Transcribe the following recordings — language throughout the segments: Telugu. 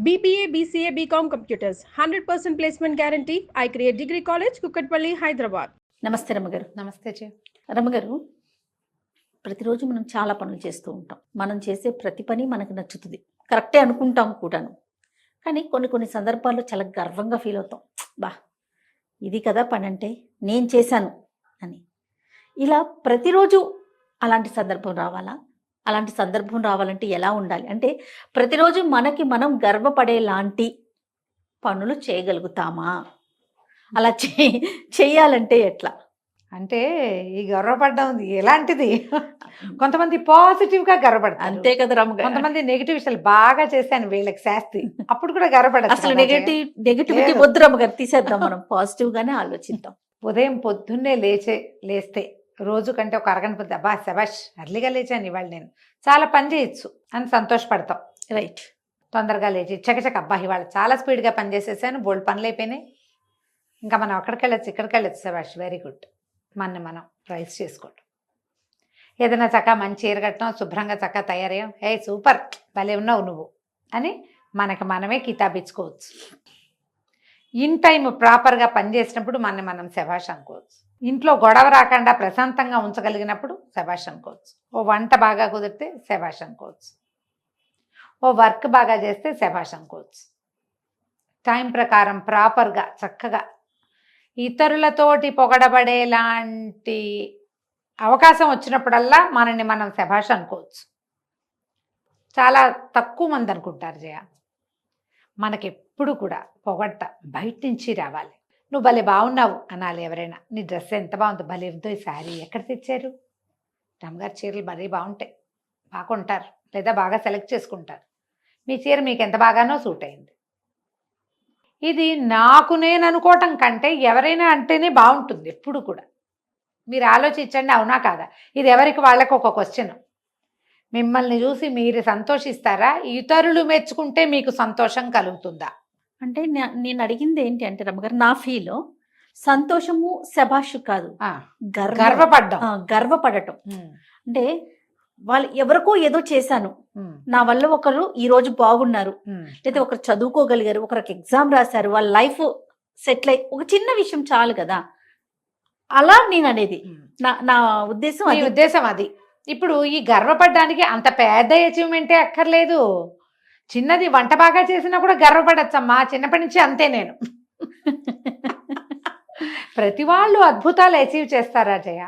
BBA, BCA, BCom Computers. 100% placement guarantee. I create Degree College, Kukatpalli, Hyderabad. నమస్తే రమ్మగారు. నమస్తే జీ. రమ్మగారు, ప్రతిరోజు మనం చాలా పనులు చేస్తూ ఉంటాం. మనం చేసే ప్రతి పని మనకు నచ్చుతుంది, కరెక్టే అనుకుంటాం కూడాను. కానీ కొన్ని సందర్భాల్లో చాలా గర్వంగా ఫీల్ అవుతాం. బా, ఇది కదా పని అంటే, నేను చేశాను అని. ఇలా ప్రతిరోజు అలాంటి సందర్భం రావాలా? అలాంటి సందర్భం రావాలంటే ఎలా ఉండాలి? అంటే ప్రతిరోజు మనకి మనం గర్వపడేలాంటి పనులు చేయగలుగుతామా? అలా చేయాలంటే ఎట్లా? అంటే ఈ గర్వపడ్డం ఎలాంటిది? కొంతమంది పాజిటివ్గా గర్వపడతారు, అంతే కదా రమ్మగారు. కొంతమంది నెగిటివ్ విషయాలు బాగా చేశాను వీళ్ళకి శాస్తి, అప్పుడు కూడా గర్వపడతారు. అసలు నెగిటివిటీ వద్దు రమ్మగారు, తీసేద్దాం. మనం పాజిటివ్ గానే ఆలోచిద్దాం. ఉదయం పొద్దున్నే లేస్తే రోజు కంటే ఒక అరగంట పొద్దు, అబ్బా శబాష్ అర్లీగా లేచాను ఇవాళ, నేను చాలా పని చేయొచ్చు అని సంతోషపడతాం. రైట్. తొందరగా లేచి చకచక, అబ్బా ఇవాళ చాలా స్పీడ్గా పని చేసేసాను, బోల్డ్ పనులు అయిపోయినాయి, ఇంకా మనం అక్కడికి వెళ్ళచ్చు ఇక్కడికి వెళ్ళచ్చు, శబాష్ వెరీ గుడ్. మనం ప్రైజ్ చేసుకోవటం. ఏదైనా చక్కగా మంచి చీర కట్టడం, శుభ్రంగా చక్కగా తయారయ్యాం, హే సూపర్ భలే ఉన్నావు నువ్వు అని మనకి మనమే కితాబిచ్చుకోవచ్చు. ఇన్ టైం ప్రాపర్గా పనిచేసినప్పుడు మనం శభాష్ అనుకోవచ్చు. ఇంట్లో గొడవ రాకుండా ప్రశాంతంగా ఉంచగలిగినప్పుడు శభాష్ అనుకోవచ్చు. ఓ వంట బాగా కుదిరితే శభాష్ అనుకోవచ్చు. ఓ వర్క్ బాగా చేస్తే శభాష్ అనుకోవచ్చు. టైం ప్రకారం ప్రాపర్గా చక్కగా ఇతరులతోటి పొగడబడేలాంటి అవకాశం వచ్చినప్పుడల్లా మనల్ని మనం శభాష్ అనుకోవచ్చు. చాలా తక్కువ మంది అనుకుంటారు జయ. మనకెప్పుడు కూడా పొగడ్ట బయట నుంచి రావాలి. నువ్వు భలే బాగున్నావు అనాలి ఎవరైనా. నీ డ్రెస్ ఎంత బాగుంది, భలే ఉందో ఈ శారీ ఎక్కడ తెచ్చారు? రామ్గారి చీరలు మరీ బాగుంటాయి, బాగుంటారు, లేదా బాగా సెలెక్ట్ చేసుకుంటారు. మీ చీర మీకు ఎంత బాగానో సూట్ అయింది. ఇది నాకు నేను అనుకోవటం కంటే ఎవరైనా అంటేనే బాగుంటుంది ఎప్పుడు కూడా. మీరు ఆలోచించండి, అవునా కాదా? ఇది ఎవరికి వాళ్ళకి ఒక క్వశ్చన్. మిమ్మల్ని చూసి మీరు సంతోషిస్తారా? ఇతరులు మెచ్చుకుంటే మీకు సంతోషం కలుగుతుందా? అంటే నేను అడిగింది ఏంటి అంటే రమ్మగారు, నా ఫీల్ సంతోషము శభాష్ కాదు, గర్వపడటం. అంటే వాళ్ళు ఎవరికో ఏదో చేశాను, నా వల్ల ఒకరు ఈ రోజు బాగున్నారు, లేదా ఒకరు చదువుకోగలిగారు, ఒకరికి ఎగ్జామ్ రాశారు, వాళ్ళ లైఫ్ సెటిల్ అయ్యి, ఒక చిన్న విషయం చాలు కదా. అలా నేను అనేది నా ఉద్దేశం అది. ఇప్పుడు ఈ గర్వపడడానికి అంత పెద్ద అచీవ్మెంటే అక్కర్లేదు. చిన్నది వంట బాగా చేసినా కూడా గర్వపడచ్చమ్మా. చిన్నప్పటి నుంచి అంతే నేను. ప్రతి వాళ్ళు అద్భుతాలు అచీవ్ చేస్తారా జయ?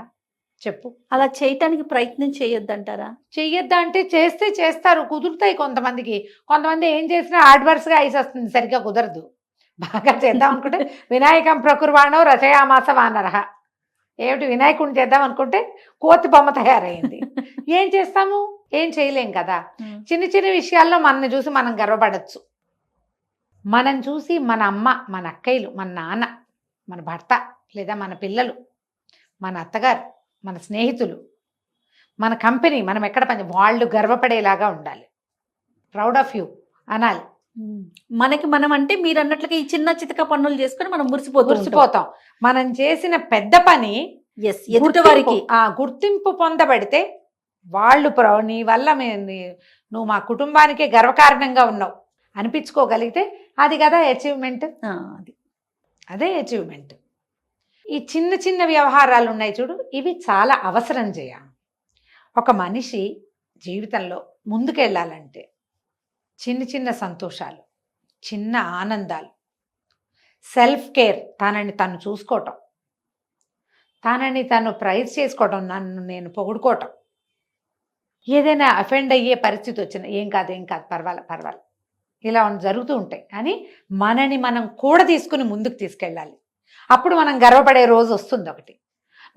చెప్పు. అలా చేయటానికి ప్రయత్నం చేయొద్దంటారా? చెయ్యొద్దా అంటే చేస్తే చేస్తారు, కుదురుతాయి కొంతమందికి. కొంతమంది ఏం చేసినా అడ్వర్స్గా ఐసొస్తుంది, సరిగ్గా కుదరదు. బాగా చేద్దాం అనుకుంటే వినాయకం ప్రకుర్వాణో రచయామాస వానరహ. ఏమిటి, వినాయకుడిని చేద్దాం అనుకుంటే కోతి బొమ్మ తయారైంది. ఏం చేస్తాము? ఏం చేయలేం కదా. చిన్న చిన్న విషయాల్లో మనల్ని చూసి మనం గర్వపడచ్చు. మనం చూసి మన అమ్మ, మన అక్కయ్యలు, మన నాన్న, మన భర్త, లేదా మన పిల్లలు, మన అత్తగారు, మన స్నేహితులు, మన కంపెనీ, మనం ఎక్కడ పని, వాళ్ళు గర్వపడేలాగా ఉండాలి. ప్రౌడ్ ఆఫ్ యూ అనాలి. మనకి మనం అంటే మీరు అన్నట్లుగా ఈ చిన్న చితక పనులు చేసుకొని మనం మురిసిపోతాం. మనం చేసిన పెద్ద పని ఎదుటి వారికి గుర్తింపు పొందబడితే వాళ్ళు నీ వల్ల నువ్వు మా కుటుంబానికే గర్వకారణంగా ఉన్నావు అనిపించుకోగలిగితే అది కదా అచీవ్మెంట్. అదే అచీవ్మెంట్. ఈ చిన్న చిన్న వ్యవహారాలు ఉన్నాయి చూడు, ఇవి చాలా అవసరం చేయ. ఒక మనిషి జీవితంలో ముందుకెళ్ళాలంటే చిన్న చిన్న సంతోషాలు, చిన్న ఆనందాలు, సెల్ఫ్ కేర్, తనని తను చూసుకోవటం, తనని తను ప్రైజ్ చేసుకోవటం, నన్ను నేను పొగుడుకోవటం. ఏదైనా అఫెండ్ అయ్యే పరిస్థితి వచ్చినా ఏం కాదు పర్వాలేదు ఇలా జరుగుతూ ఉంటాయి. కానీ మనని మనం కూడా తీసుకుని ముందుకు తీసుకెళ్ళాలి. అప్పుడు మనం గర్వపడే రోజు వస్తుంది ఒకటి.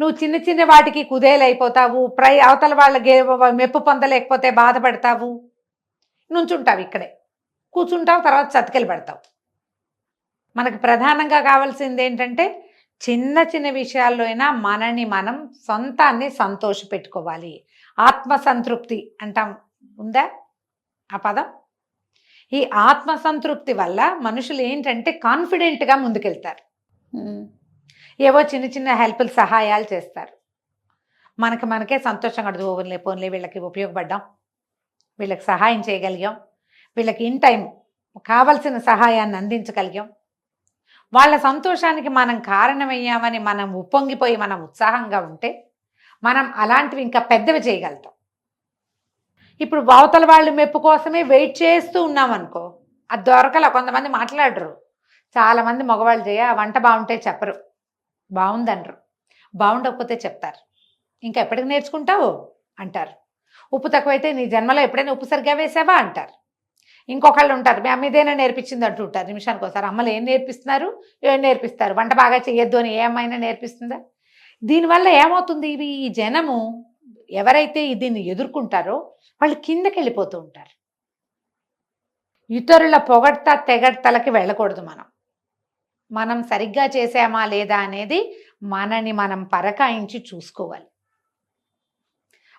నువ్వు చిన్న చిన్న వాటికి కుదేలైపోతావు, అవతల వాళ్ళ మెప్పు పొందలేకపోతే బాధపడతావు, నుంచుంటావు, ఇక్కడే కూర్చుంటావు, తర్వాత చతికిలు పెడతావు. మనకు ప్రధానంగా కావాల్సింది ఏంటంటే చిన్న చిన్న విషయాల్లో అయినా మనని మనం సొంతాన్ని సంతోష పెట్టుకోవాలి. ఆత్మసంతృప్తి అంటాం, ఉందా ఆ పదం? ఈ ఆత్మసంతృప్తి వల్ల మనుషులు ఏంటంటే కాన్ఫిడెంట్గా ముందుకెళ్తారు. ఏవో చిన్న చిన్న హెల్ప్లు, సహాయాలు చేస్తారు. మనకే సంతోషంగా ఉంటుంది. పోన్లే వీళ్ళకి ఉపయోగపడ్డాం, వీళ్ళకి సహాయం చేయగలిగాం, వీళ్ళకి ఇన్ టైం కావలసిన సహాయాన్ని అందించగలిగాం, వాళ్ళ సంతోషానికి మనం కారణమయ్యామని మనం ఉప్పొంగిపోయి మనం ఉత్సాహంగా ఉంటే మనం అలాంటివి ఇంకా పెద్దవి చేయగలుగుతాం. ఇప్పుడు అవతల వాళ్ళు మెప్పు కోసమే వెయిట్ చేస్తూ ఉన్నాం అనుకో, అది దొరకల. కొంతమంది మాట్లాడరు. చాలామంది మగవాళ్ళు వంట బాగుంటే చెప్పరు, బాగుందనరు. బాగుండకపోతే చెప్తారు. ఇంకా ఎప్పటికి నేర్చుకుంటావు అంటారు. ఉప్పు తక్కువైతే నీ జన్మలో ఎప్పుడైనా ఉప్పు సరిగ్గా వేసావా అంటారు. ఇంకొకళ్ళు ఉంటారు, మీ అమ్మ ఇదేనా నేర్పించింది అంటుంటారు. నిమిషానికి ఒకసారి అమ్మలు ఏం నేర్పిస్తున్నారు, ఏం నేర్పిస్తారు, వంట బాగా చేయొద్దు అని ఏ అమ్మాయినా నేర్పిస్తుందా? దీనివల్ల ఏమవుతుంది, ఈ జనము ఎవరైతే దీన్ని ఎదుర్కొంటారో వాళ్ళు కిందకి వెళ్ళిపోతూ ఉంటారు. ఇతరుల పొగడ్త తెగడ్తలకి వెళ్ళకూడదు. మనం సరిగ్గా చేసామా లేదా అనేది మనని మనం పరకాయించి చూసుకోవాలి.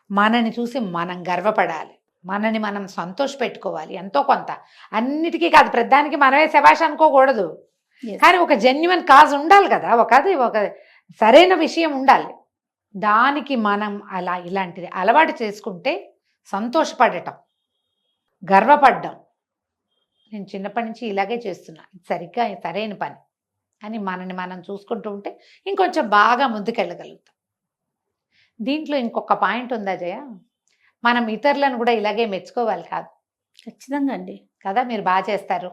మనని చూసి మనం గర్వపడాలి, మనని మనం సంతోష పెట్టుకోవాలి. ఎంతో కొంత, అన్నిటికీ కాదు, ప్రతిదానికి మనమే శభాష్ అనుకోకూడదు. కానీ ఒక జెన్యున్ కాజ్ ఉండాలి కదా, ఒక సరైన విషయం ఉండాలి. దానికి మనం ఇలాంటిది అలవాటు చేసుకుంటే సంతోషపడటం, గర్వపడ్డం. నేను చిన్నప్పటి నుంచి ఇలాగే చేస్తున్నా, సరిగ్గా సరైన పని అని మనని మనం చూసుకుంటూ ఉంటే ఇంకొంచెం బాగా ముందుకెళ్ళగలుగుతాం. దీంట్లో ఇంకొక పాయింట్ ఉందా జయ, మనం ఇతరులను కూడా ఇలాగే మెచ్చుకోవాలి కాదు? ఖచ్చితంగా అండి. కదా, మీరు బాగా చేస్తారు,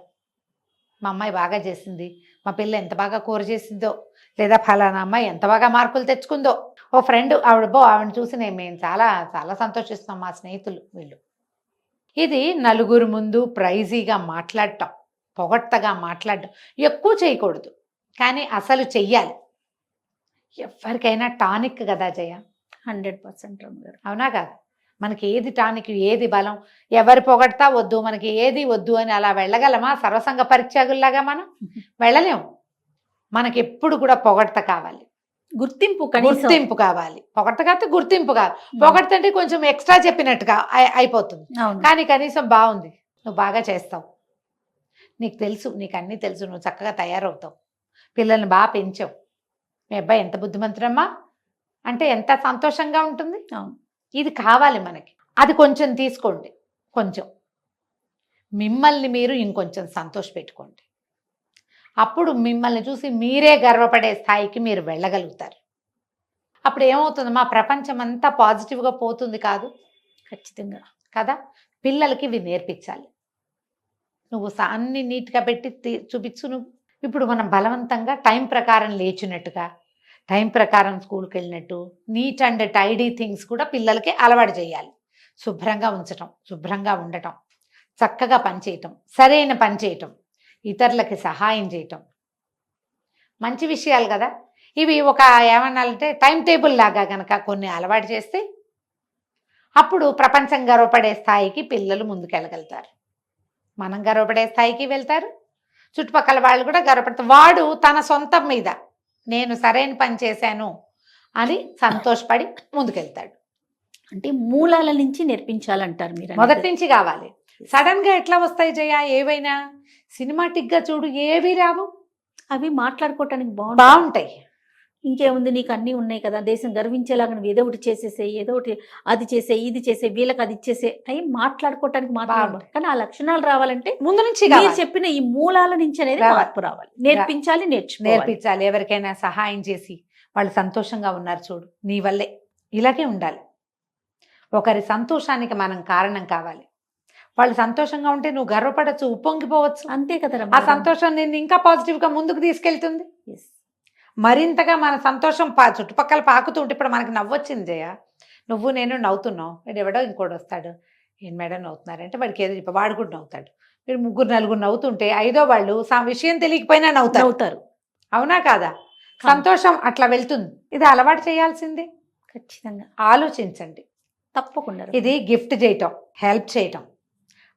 మా అమ్మాయి బాగా చేసింది, మా పిల్ల ఎంత బాగా కూర చేసిందో, లేదా ఫలానా అమ్మాయి ఎంత బాగా మార్కులు తెచ్చుకుందో. ఓ ఫ్రెండ్ ఆవిడని చూసి మేము చాలా చాలా సంతోషిస్తున్నాం, మా స్నేహితులు వీళ్ళు. ఇది నలుగురు ముందు ప్రైజీగా మాట్లాడటం, పొగట్టగా మాట్లాడటం ఎక్కువ చేయకూడదు, కానీ అసలు చెయ్యాలి. ఎవరికైనా టానిక్ కదా జయ, 100% గారు. అవునా కాదు? మనకి ఏది టానిక్, ఏది బలం, ఎవరి పొగడతా వద్దు, మనకి ఏది వద్దు అని అలా వెళ్ళగలమా? సర్వసంగ పరిత్యాగుల్లాగా మనం వెళ్ళలేము. మనకి ఎప్పుడు కూడా పొగడత కావాలి, గుర్తింపు కావాలి. పొగడత కాకపోతే గుర్తింపు కావాలి. పొగడతంటే కొంచెం ఎక్స్ట్రా చెప్పినట్టుగా అయిపోతుంది. కానీ కనీసం బాగుంది, నువ్వు బాగా చేస్తావు, నీకు తెలుసు, నీకు అన్నీ తెలుసు, నువ్వు చక్కగా తయారవుతావు, పిల్లల్ని బాగా పెంచావు, మీ అబ్బాయి ఎంత బుద్ధిమంతుడమ్మా అంటే ఎంత సంతోషంగా ఉంటుంది. ఇది కావాలి మనకి. అది కొంచెం తీసుకోండి, కొంచెం మిమ్మల్ని మీరు ఇంకొంచెం సంతోష పెట్టుకోండి. అప్పుడు మిమ్మల్ని చూసి మీరే గర్వపడే స్థాయికి మీరు వెళ్ళగలుగుతారు. అప్పుడు ఏమవుతుంది, మా ప్రపంచం అంతా పాజిటివ్గా పోతుంది కాదు? ఖచ్చితంగా కదా. పిల్లలకి ఇవి నేర్పించాలి. నువ్వు అన్ని నీట్గా పెట్టి చూపించు. నువ్వు ఇప్పుడు మనం బలవంతంగా టైం ప్రకారం లేచినట్టుగా, టైం ప్రకారం స్కూల్కి వెళ్ళినట్టు, నీట్ అండ్ టైడీ థింగ్స్ కూడా పిల్లలకి అలవాటు చేయాలి. శుభ్రంగా ఉంచటం, శుభ్రంగా ఉండటం, చక్కగా పనిచేయటం, సరైన పని చేయటం, ఇతరులకి సహాయం చేయటం మంచి విషయాలు కదా. ఇవి ఒక ఏమన్నాలంటే టైం టేబుల్ లాగా కనుక కొన్ని అలవాటు చేస్తే అప్పుడు ప్రపంచం గర్వపడే స్థాయికి పిల్లలు ముందుకెళ్ళగలుగుతారు, మనం గర్వపడే స్థాయికి వెళ్తారు, చుట్టుపక్కల వాళ్ళు కూడా గర్వపడతారు. వాడు తన సొంతం మీద నేను సరైన పని చేశాను అని సంతోషపడి ముందుకెళ్తాడు. అంటే మూలాల నుంచి నేర్పించాలంటారు మీరు, మొదటి నుంచి కావాలి. సడన్ గా ఎట్లా వస్తాయి జయ? ఏవైనా సినిమాటిక్ గా చూడు, ఏవి రావు. అవి మాట్లాడుకోవటానికి బాగుంటాయి. ఇంకేముంది, నీకు అన్నీ ఉన్నాయి కదా, దేశం గర్వించేలాగా నువ్వు ఏదో ఒకటి చేసేసే, ఏదో ఒకటి అది చేసే, ఇది చేసే, వీళ్ళకి అది ఇచ్చేసే, అవి మాట్లాడుకోవటానికి మాత్రం. కానీ ఆ లక్షణాలు రావాలంటే ముందు నుంచి చెప్పిన ఈ మూలాల నుంచి అనేది మార్పు రావాలి. నేర్పించాలి. ఎవరికైనా సహాయం చేసి వాళ్ళు సంతోషంగా ఉన్నారు చూడు, నీ వల్లే. ఇలాగే ఉండాలి. ఒకరి సంతోషానికి మనం కారణం కావాలి. వాళ్ళు సంతోషంగా ఉంటే నువ్వు గర్వపడచ్చు, ఉప్పొంగిపోవచ్చు. అంతే కదా. ఆ సంతోషం నిన్ను ఇంకా పాజిటివ్గా ముందుకు తీసుకెళ్తుంది. మరింతగా మన సంతోషం చుట్టుపక్కల పాకుతూ ఉంటే, ఇప్పుడు మనకి నవ్వొచ్చింది జయ, నువ్వు నేను నవ్వుతున్నావు, వీడు ఎవడో ఇంకోటి వస్తాడు, ఏం మేడం నవ్వుతున్నారంటే వాడికి ఏదో చెప్పి వాడు కూడా నవ్వుతాడు. మీరు ముగ్గురు నలుగురు నవ్వుతుంటే ఐదో వాళ్ళు విషయం తెలియకపోయినా నవ్వుతారు. అవునా కాదా? సంతోషం అట్లా వెళ్తుంది. ఇది అలవాటు చేయాల్సిందే. ఖచ్చితంగా ఆలోచించండి, తప్పకుండా. ఇది గిఫ్ట్ చేయటం, హెల్ప్ చేయటం,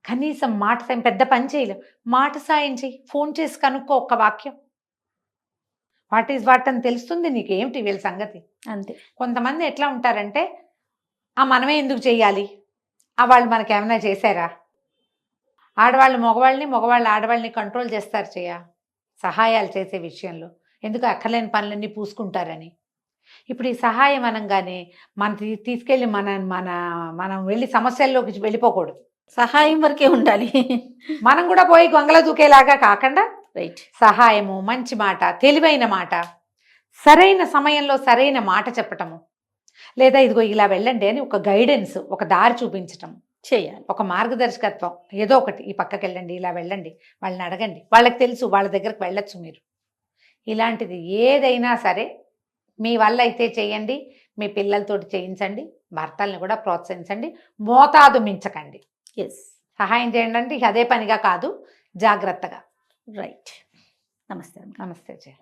కనీసం మాట సాయం, పెద్ద పని చేయలేం, మాట సాయం చేయి, ఫోన్ చేసి కనుక్కో, ఒక్క వాక్యం, వాట్ ఈజ్ వాట్ అని తెలుస్తుంది నీకు, ఏమిటి వీళ్ళ సంగతి. అంతే. కొంతమంది ఎట్లా ఉంటారంటే, మనమే ఎందుకు చెయ్యాలి, వాళ్ళు మనకి ఏమైనా చేశారా? ఆడవాళ్ళు మగవాళ్ళని, మగవాళ్ళు ఆడవాళ్ళని కంట్రోల్ చేస్తారు సహాయాలు చేసే విషయంలో. ఎందుకు అక్కర్లేని పనులన్నీ పూసుకుంటారని. ఇప్పుడు ఈ సహాయం అనగానే తీసుకెళ్ళి మనం వెళ్ళి సమస్యల్లోకి వెళ్ళిపోకూడదు. సహాయం వరకే ఉండాలి. మనం కూడా పోయి గొంగలో దూకేలాగా కాకుండా రైట్. సహాయము, మంచి మాట, తెలివైన మాట, సరైన సమయంలో సరైన మాట చెప్పటము, లేదా ఇదిగో ఇలా వెళ్ళండి అని ఒక గైడెన్స్, ఒక దారి చూపించటం, చేయాలి. ఒక మార్గదర్శకత్వం, ఏదో ఒకటి ఈ పక్కకి వెళ్ళండి, ఇలా వెళ్ళండి, వాళ్ళని అడగండి, వాళ్ళకి తెలుసు, వాళ్ళ దగ్గరికి వెళ్ళొచ్చు మీరు. ఇలాంటిది ఏదైనా సరే మీ వల్ల అయితే చేయండి, మీ పిల్లలతోటి చేయించండి, భర్తల్ని కూడా ప్రోత్సహించండి, మోతాదు మించకండి. ఎస్. సహాయం చేయండి అంటే అదే పనిగా కాదు, జాగ్రత్తగా. రైట్. నమస్తే. నమస్తే జయ.